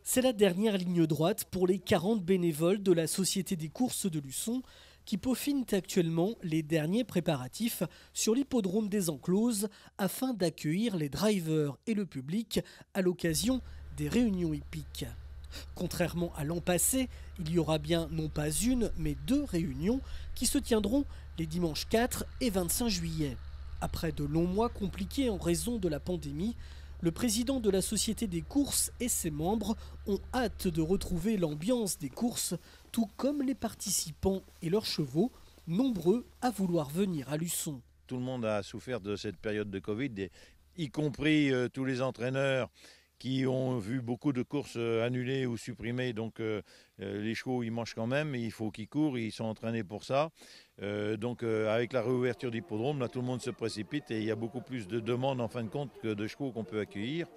C'est la dernière ligne droite pour les 40 bénévoles de la Société des courses de Luçon qui peaufinent actuellement les derniers préparatifs sur l'hippodrome des Encloses afin d'accueillir les drivers et le public à l'occasion des réunions hippiques. Contrairement à l'an passé, il y aura bien non pas une, mais deux réunions qui se tiendront les dimanches 4 et 25 juillet. Après de longs mois compliqués en raison de la pandémie, le président de la Société des courses et ses membres ont hâte de retrouver l'ambiance des courses, tout comme les participants et leurs chevaux, nombreux à vouloir venir à Luçon. Tout le monde a souffert de cette période de Covid, y compris tous les entraîneurs qui ont vu beaucoup de courses annulées ou supprimées. Donc les chevaux, ils mangent quand même, il faut qu'ils courent, ils sont entraînés pour ça. Avec la réouverture d'hippodrome, là tout le monde se précipite et il y a beaucoup plus de demandes en fin de compte que de chevaux qu'on peut accueillir.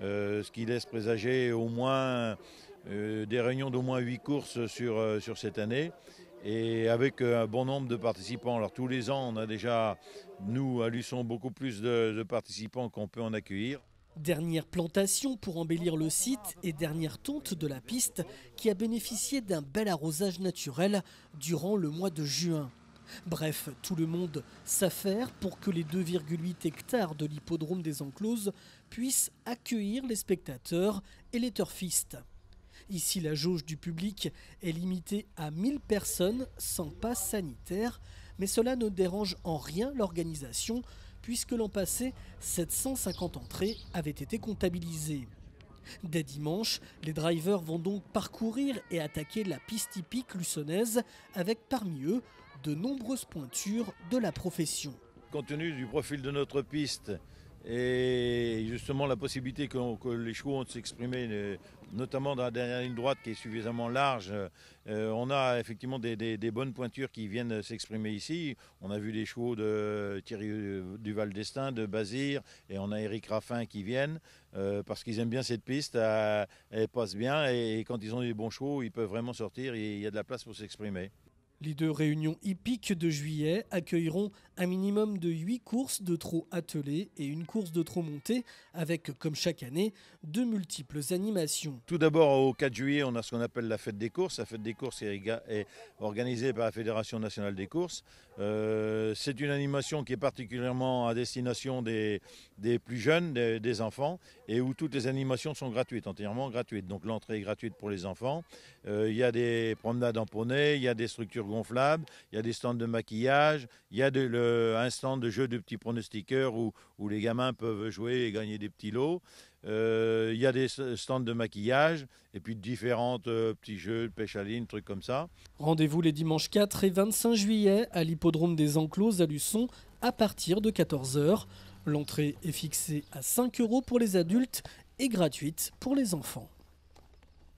Ce qui laisse présager au moins des réunions d'au moins 8 courses sur cette année. Et avec un bon nombre de participants. Alors tous les ans, on a déjà, nous à Luçon, beaucoup plus de participants qu'on peut en accueillir. Dernière plantation pour embellir le site et dernière tonte de la piste qui a bénéficié d'un bel arrosage naturel durant le mois de juin. Bref, tout le monde s'affaire pour que les 2,8 hectares de l'hippodrome des Encloses puissent accueillir les spectateurs et les turfistes. Ici, la jauge du public est limitée à 1000 personnes sans passe sanitaire, mais cela ne dérange en rien l'organisation puisque l'an passé, 750 entrées avaient été comptabilisées. Dès dimanche, les drivers vont donc parcourir et attaquer la piste hippique luçonnaise avec parmi eux de nombreuses pointures de la profession. Compte tenu du profil de notre piste et justement la possibilité que les chevaux ont de s'exprimer, notamment dans la dernière ligne droite qui est suffisamment large, on a effectivement des bonnes pointures qui viennent s'exprimer ici. On a vu les chevaux de Thierry Duval d'Estaing, de Bazir, et on a Éric Raffin qui viennent parce qu'ils aiment bien cette piste, elle passe bien et quand ils ont des bons chevaux, ils peuvent vraiment sortir et il y a de la place pour s'exprimer. Les deux réunions hippiques de juillet accueilleront un minimum de 8 courses de trot attelées et une course de trot montée avec, comme chaque année, de multiples animations. Tout d'abord, au 4 juillet, on a ce qu'on appelle la fête des courses. La fête des courses est organisée par la Fédération nationale des courses. C'est une animation qui est particulièrement à destination des plus jeunes, des enfants, et où toutes les animations sont gratuites, entièrement gratuites. Donc l'entrée est gratuite pour les enfants. Il y a des promenades en poney, il y a des structures gonflables, il y a des stands de maquillage, il y a un stand de jeu de petits pronostiqueurs où les gamins peuvent jouer et gagner des petits lots. Il y a des stands de maquillage et puis différents petits jeux de pêche à ligne, trucs comme ça. Rendez-vous les dimanches 4 et 25 juillet à l'hippodrome des Encloses à Luçon à partir de 14 h. L'entrée est fixée à 5 € pour les adultes et gratuite pour les enfants.